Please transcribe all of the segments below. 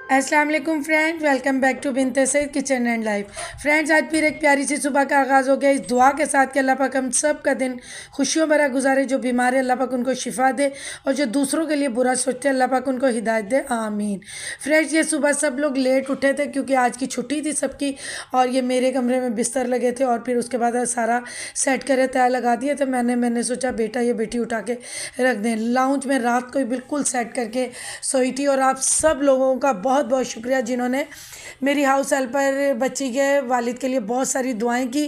अस्सलाम वालेकुम friends, welcome back to Binte Saeed kitchen and life. Friends, आज फिर एक प्यारी सी सुबह का आगाज़ हो गया इस दुआ के साथ कि अल्लाह पाक हम सब का दिन खुशियों भरा गुजारे। जो बीमार है अल्लाह पाक उनको शिफा दे, और जो दूसरों के लिए बुरा सोचते हैं अल्लाह पाक उनको हिदायत दे, आमीन। फ्रेंड्स, ये सुबह सब लोग लेट उठे थे क्योंकि आज की छुट्टी थी सबकी, और ये मेरे कमरे में बिस्तर लगे थे और फिर उसके बाद सारा सेट करे तय लगा दिए थे। मैंने सोचा बेटा ये बेटी उठा के रख दें। लाउंज में रात को ही बिल्कुल सेट करके सोई थी। और आप सब लोगों का बहुत बहुत शुक्रिया जिन्होंने मेरी हाउस हेल्पर बच्ची के वालिद के लिए बहुत सारी दुआएं की।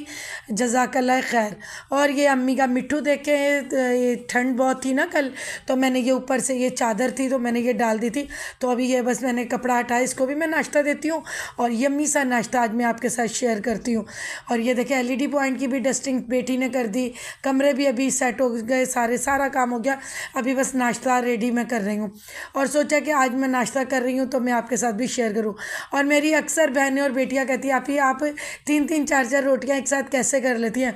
जज़ाकल्लाह खैर। और ये अम्मी का मिट्ठू देख के, ये ठंड बहुत थी ना कल, तो मैंने ये ऊपर से ये चादर थी तो मैंने ये डाल दी थी। तो अभी ये बस मैंने कपड़ा हटाया, इसको भी मैं नाश्ता देती हूँ और यम्मी सा नाश्ता आज मैं आपके साथ शेयर करती हूँ। और ये देखें, एलईडी पॉइंट की भी डस्टिंग बेटी ने कर दी, कमरे भी अभी सेट हो गए, सारा काम हो गया। अभी बस नाश्ता रेडी मैं कर रही हूँ और सोचा कि आज मैं नाश्ता कर रही हूँ तो मैं आपके साथ भी शेयर करूँ। और मेरी अक्सर बहनें और बेटियाँ कहती हैं आप तीन तीन चार चार रोटियाँ एक साथ कैसे कर लेती हैं।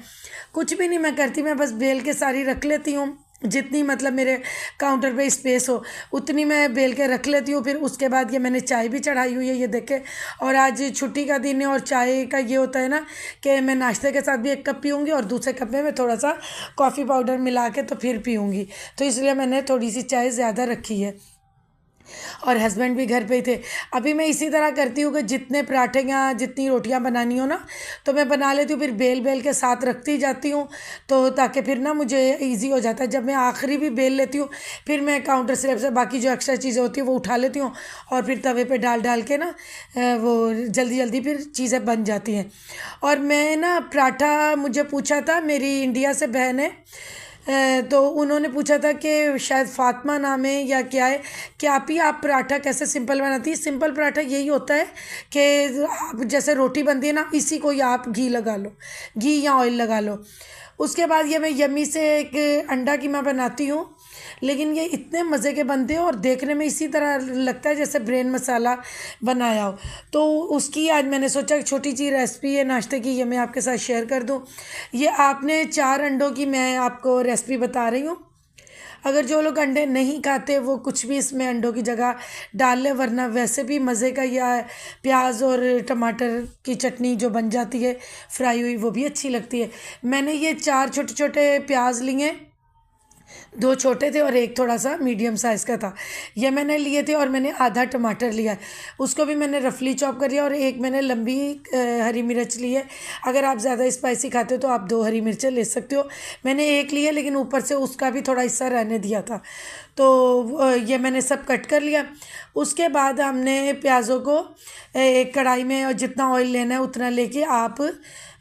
कुछ भी नहीं मैं करती, मैं बस बेल के सारी रख लेती हूँ। जितनी मतलब मेरे काउंटर पे स्पेस हो उतनी मैं बेल के रख लेती हूँ। फिर उसके बाद ये मैंने चाय भी चढ़ाई हुई है, ये देखे। और आज छुट्टी का दिन है और चाय का ये होता है ना कि मैं नाश्ते के साथ भी एक कप पीऊँगी और दूसरे कप में मैं थोड़ा सा कॉफ़ी पाउडर मिला के तो फिर पीऊँगी। तो इसलिए मैंने थोड़ी सी चाय ज़्यादा रखी है। और हस्बैंड भी घर पे ही थे। अभी मैं इसी तरह करती हूँ कि जितने पराठे या जितनी रोटियां बनानी हो ना तो मैं बना लेती हूँ, फिर बेल बेल के साथ रखती जाती हूँ, तो ताकि फिर ना मुझे इजी हो जाता है। जब मैं आखिरी भी बेल लेती हूँ फिर मैं काउंटर स्लैब से बाकी जो एक्स्ट्रा चीज़ें होती हैं वो उठा लेती हूँ और फिर तवे पे डाल डाल के ना वो जल्दी जल्दी फिर चीज़ें बन जाती हैं। और मैं ना पराठा, मुझे पूछा था मेरी इंडिया से बहन है, तो उन्होंने पूछा था कि शायद फ़ातिमा नाम है या क्या है, कि आप पराठा कैसे सिंपल बनाती है। सिंपल पराठा यही होता है कि आप जैसे रोटी बनती है ना, इसी को ही आप घी लगा लो, घी या ऑयल लगा लो। उसके बाद ये मैं यम्मी से एक अंडा कीमा बनाती हूँ, लेकिन ये इतने मज़े के बनते हैं और देखने में इसी तरह लगता है जैसे ब्रेन मसाला बनाया हो। तो उसकी आज मैंने सोचा कि छोटी सी रेसिपी है नाश्ते की, ये मैं आपके साथ शेयर कर दूँ। ये आपने 4 अंडों की मैं आपको रेसिपी बता रही हूँ। अगर जो लोग अंडे नहीं खाते वो कुछ भी इसमें अंडों की जगह डाल ले, वरना वैसे भी मज़े का यह है। प्याज और टमाटर की चटनी जो बन जाती है फ्राई हुई, वो भी अच्छी लगती है। मैंने ये 4 छोटे छोटे प्याज लिए, 2 छोटे थे और एक थोड़ा सा मीडियम साइज़ का था, ये मैंने लिए थे। और मैंने आधा टमाटर लिया है, उसको भी मैंने रफली चॉप कर लिया। और एक मैंने लंबी हरी मिर्च ली है। अगर आप ज़्यादा स्पाइसी खाते हो तो आप 2 हरी मिर्चें ले सकते हो। मैंने एक ली है लेकिन ऊपर से उसका भी थोड़ा हिस्सा रहने दिया था। तो ये मैंने सब कट कर लिया। उसके बाद हमने प्याज़ों को एक कढ़ाई में, और जितना ऑयल लेना है उतना लेके आप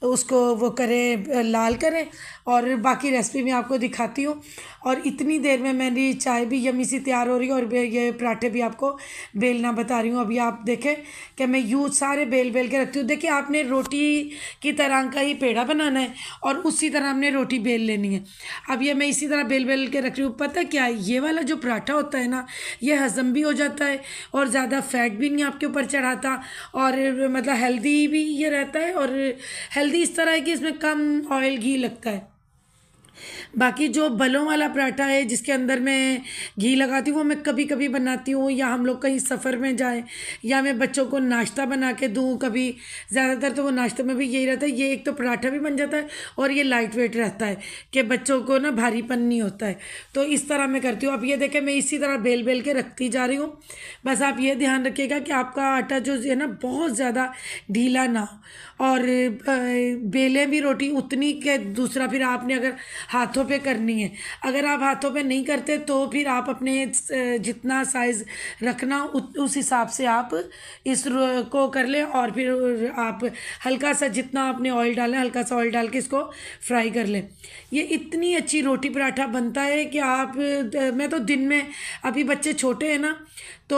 उसको वो करें, लाल करें। और बाकी रेसिपी मैं आपको दिखाती हूँ। और इतनी देर में मेरी चाय भी यम्मी सी तैयार हो रही है और ये पराठे भी आपको बेलना बता रही हूँ। अभी आप देखें कि मैं यूँ सारे बेल बेल के रखती हूँ। देखिए, आपने रोटी की तरह का ही पेड़ा बनाना है और उसी तरह हमने रोटी बेल लेनी है। अब ये मैं इसी तरह बेल बेल के रख रही हूँ। पता क्या है, ये वाला जो पराठा होता है ना, ये हज़म भी हो जाता है और ज़्यादा फैट भी नहीं आपके ऊपर चढ़ाता, और मतलब हेल्दी भी ये रहता है। और हेल्दी इस तरह है कि इसमें कम ऑयल घी लगता है। बाकी जो बलों वाला पराठा है जिसके अंदर मैं घी लगाती हूँ, वो मैं कभी कभी बनाती हूँ, या हम लोग कहीं सफ़र में जाएं, या मैं बच्चों को नाश्ता बना के दूँ कभी। ज़्यादातर तो वो नाश्ते में भी यही रहता है। ये एक तो पराठा भी बन जाता है और ये लाइट वेट रहता है कि बच्चों को ना भारीपन नहीं होता है। तो इस तरह मैं करती हूँ। अब ये देखें, मैं इसी तरह बेल बेल के रखती जा रही हूँ। बस आप ये ध्यान रखिएगा कि आपका आटा जो है ना बहुत ज़्यादा ढीला ना हो, और बेलें भी रोटी उतनी के, दूसरा फिर आपने अगर हाथों पे करनी है, अगर आप हाथों पे नहीं करते तो फिर आप अपने जितना साइज़ रखना उस हिसाब से आप को कर लें। और फिर आप हल्का सा, जितना आपने ऑयल डालें हल्का सा ऑयल डाल के इसको फ्राई कर लें। ये इतनी अच्छी रोटी पराठा बनता है कि आप, मैं तो दिन में, अभी बच्चे छोटे हैं ना, तो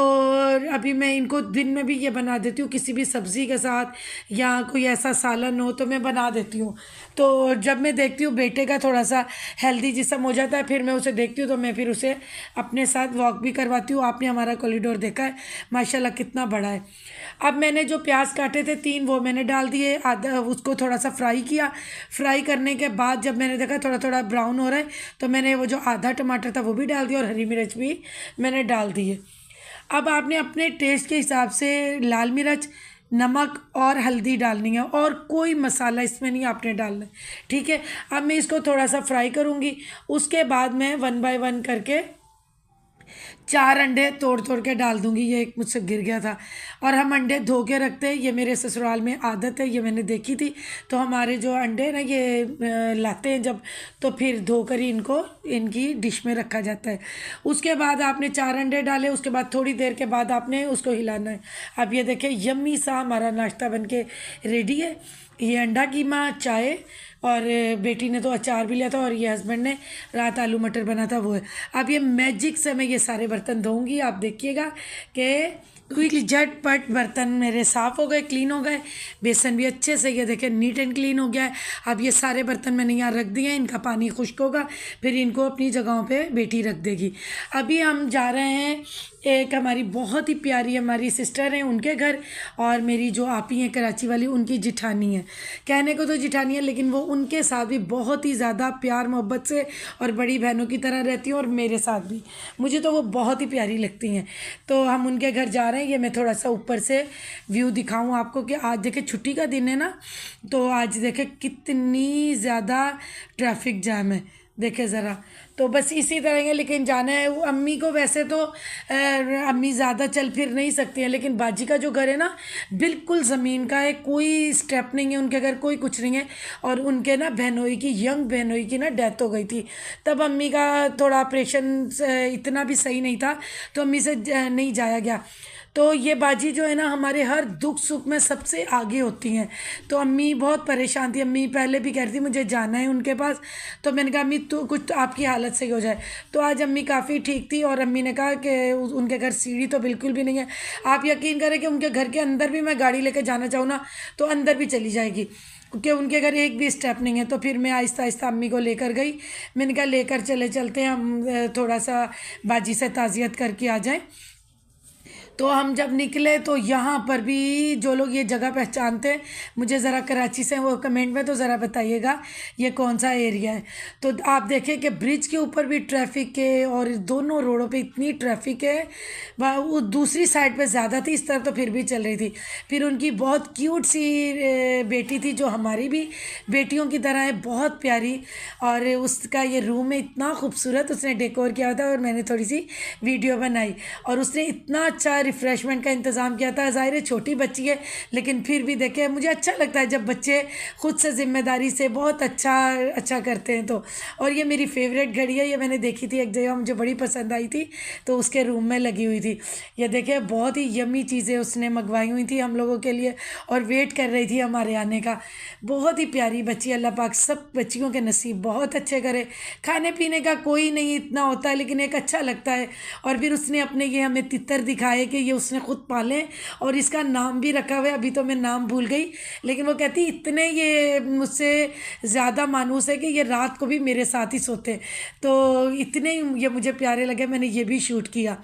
अभी मैं इनको दिन में भी ये बना देती हूँ किसी भी सब्ज़ी के साथ, या कोई ऐसा सालन हो तो मैं बना देती हूँ। तो जब मैं देखती हूँ बेटे का थोड़ा सा हेल्दी जिसम हो जाता है, फिर मैं उसे देखती हूँ तो मैं फिर उसे अपने साथ वॉक भी करवाती हूँ। आपने हमारा कॉरिडोर देखा है माशाल्लाह कितना बड़ा है। अब मैंने जो प्याज काटे थे 3, वो मैंने डाल दिए, आधा उसको थोड़ा सा फ्राई किया। फ्राई करने के बाद जब मैंने देखा थोड़ा थोड़ा ब्राउन हो रहा है, तो मैंने वो जो आधा टमाटर था वो भी डाल दिया और हरी मिर्च भी मैंने डाल दी है। अब आपने अपने टेस्ट के हिसाब से लाल मिर्च, नमक और हल्दी डालनी है, और कोई मसाला इसमें नहीं आपने डालना है, ठीक है। अब मैं इसको थोड़ा सा फ्राई करूँगी। उसके बाद मैं 1 बाय 1 करके 4 अंडे तोड़ तोड़ के डाल दूंगी। ये एक मुझसे गिर गया था। और हम अंडे धो के रखते हैं, ये मेरे ससुराल में आदत है, ये मैंने देखी थी। तो हमारे जो अंडे ना ये लाते हैं जब, तो फिर धोकर ही इनको इनकी डिश में रखा जाता है। उसके बाद आपने 4 अंडे डाले, उसके बाद थोड़ी देर के बाद आपने उसको हिलाना है। अब ये देखिए यम्मी सा हमारा नाश्ता बन के रेडी है। ये अंडा कीमा, चाय, और बेटी ने तो अचार भी लिया था, और ये हस्बैंड ने रात आलू मटर बना था, वो है। अब ये मैजिक से मैं ये सारे बर्तन धोऊंगी। आप देखिएगा कि क्विकली झटपट बर्तन मेरे साफ़ हो गए, क्लीन हो गए। बेसन भी अच्छे से ये देखें नीट एंड क्लीन हो गया है। अब ये सारे बर्तन मैंने यहाँ रख दिए हैं, इनका पानी खुश्क होगा, फिर इनको अपनी जगहों पे बेटी रख देगी। अभी हम जा रहे हैं, एक हमारी बहुत ही प्यारी हमारी सिस्टर हैं उनके घर, और मेरी जो आपी हैं कराची वाली, उनकी जिठानी है। कहने को तो जिठानी है, लेकिन वो उनके साथ भी बहुत ही ज़्यादा प्यार मोहब्बत से और बड़ी बहनों की तरह रहती हैं, और मेरे साथ भी। मुझे तो वो बहुत ही प्यारी लगती हैं। तो हम उनके घर जा रहे हैं। ये मैं थोड़ा सा ऊपर से व्यू दिखाऊं आपको कि आज देखे छुट्टी का दिन है ना, तो आज देखे कितनी ज़्यादा ट्रैफिक जाम है, देखे ज़रा। तो बस इसी तरह है, लेकिन जाना है। वो अम्मी को वैसे तो अम्मी ज़्यादा चल फिर नहीं सकती हैं, लेकिन बाजी का जो घर है ना बिल्कुल ज़मीन का है, कोई स्टेप नहीं है उनके घर, कोई कुछ नहीं है। और उनके ना बहनोई की, यंग बहनोई की ना डेथ हो गई थी, तब अम्मी का थोड़ा ऑपरेशन इतना भी सही नहीं था, तो अम्मी से नहीं जाया गया। तो ये बाजी जो है ना हमारे हर दुख सुख में सबसे आगे होती हैं। तो अम्मी बहुत परेशान थी। अम्मी पहले भी कह रही थी मुझे जाना है उनके पास, तो मैंने कहा अम्मी तो कुछ तो आपकी हालत सही हो जाए। तो आज अम्मी काफ़ी ठीक थी, और अम्मी ने कहा कि उनके घर सीढ़ी तो बिल्कुल भी नहीं है। आप यकीन करें कि उनके घर के अंदर भी मैं गाड़ी लेके जाना चाहूँ ना, तो अंदर भी चली जाएगी, क्योंकि उनके घर एक भी स्टेप नहीं है। तो फिर मैं आहिस्ता आहिस्ता अम्मी को लेकर गई। मैंने कहा लेकर चलते हैं हम, थोड़ा सा बाजी से ताज़ियत करके आ जाएं। तो हम जब निकले तो यहाँ पर भी जो लोग ये जगह पहचानते हैं, मुझे ज़रा कराची से, वो कमेंट में तो ज़रा बताइएगा ये कौन सा एरिया है। तो आप देखें कि ब्रिज के ऊपर भी ट्रैफिक है, और दोनों रोडों पे इतनी ट्रैफिक है। वो दूसरी साइड पे ज़्यादा थी, इस तरफ तो फिर भी चल रही थी। फिर उनकी बहुत क्यूट सी बेटी थी, जो हमारी भी बेटियों की तरह है, बहुत प्यारी। और उसका ये रूम है इतना खूबसूरत, उसने डेकोर किया था, और मैंने थोड़ी सी वीडियो बनाई। और उसने इतना अच्छा रिफ़्रेशमेंट का इंतज़ाम किया था। ज़ाहिर है छोटी बच्ची है, लेकिन फिर भी देखे मुझे अच्छा लगता है जब बच्चे खुद से ज़िम्मेदारी से बहुत अच्छा करते हैं। तो और ये मेरी फेवरेट घड़ी है, ये मैंने देखी थी एक जगह, मुझे बड़ी पसंद आई थी, तो उसके रूम में लगी हुई थी। ये देखे बहुत ही यम्मी चीज़ें उसने मंगवाई हुई थी हम लोगों के लिए, और वेट कर रही थी हमारे आने का। बहुत ही प्यारी बच्ची, अल्लाह पाक सब बच्चियों के नसीब बहुत अच्छे करे। खाने पीने का कोई नहीं इतना होता है, लेकिन एक अच्छा लगता है। और फिर उसने अपने ये हमें तितर दिखाए कि ये उसने खुद पाले, और इसका नाम भी रखा हुआ है। अभी तो मैं नाम भूल गई, लेकिन वो कहती इतने ये मुझसे ज़्यादा मानूस है कि ये रात को भी मेरे साथ ही सोते हैं। तो इतने ये मुझे प्यारे लगे, मैंने ये भी शूट किया।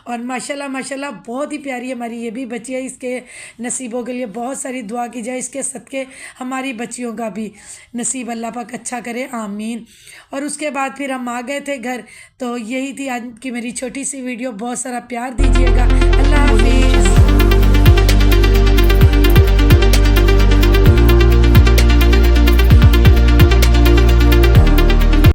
और माशाल्लाह माशाल्लाह बहुत ही प्यारी हमारी ये भी बच्ची है। इसके नसीबों के लिए बहुत सारी दुआ की जाए, इसके सदके हमारी बच्चियों का भी नसीब अल्लाह पाक अच्छा करे, आमीन। और उसके बाद फिर हम आ गए थे घर। तो यही थी आज की मेरी छोटी सी वीडियो। बहुत सारा प्यार दीजिएगा। अल्लाह हाफिज़।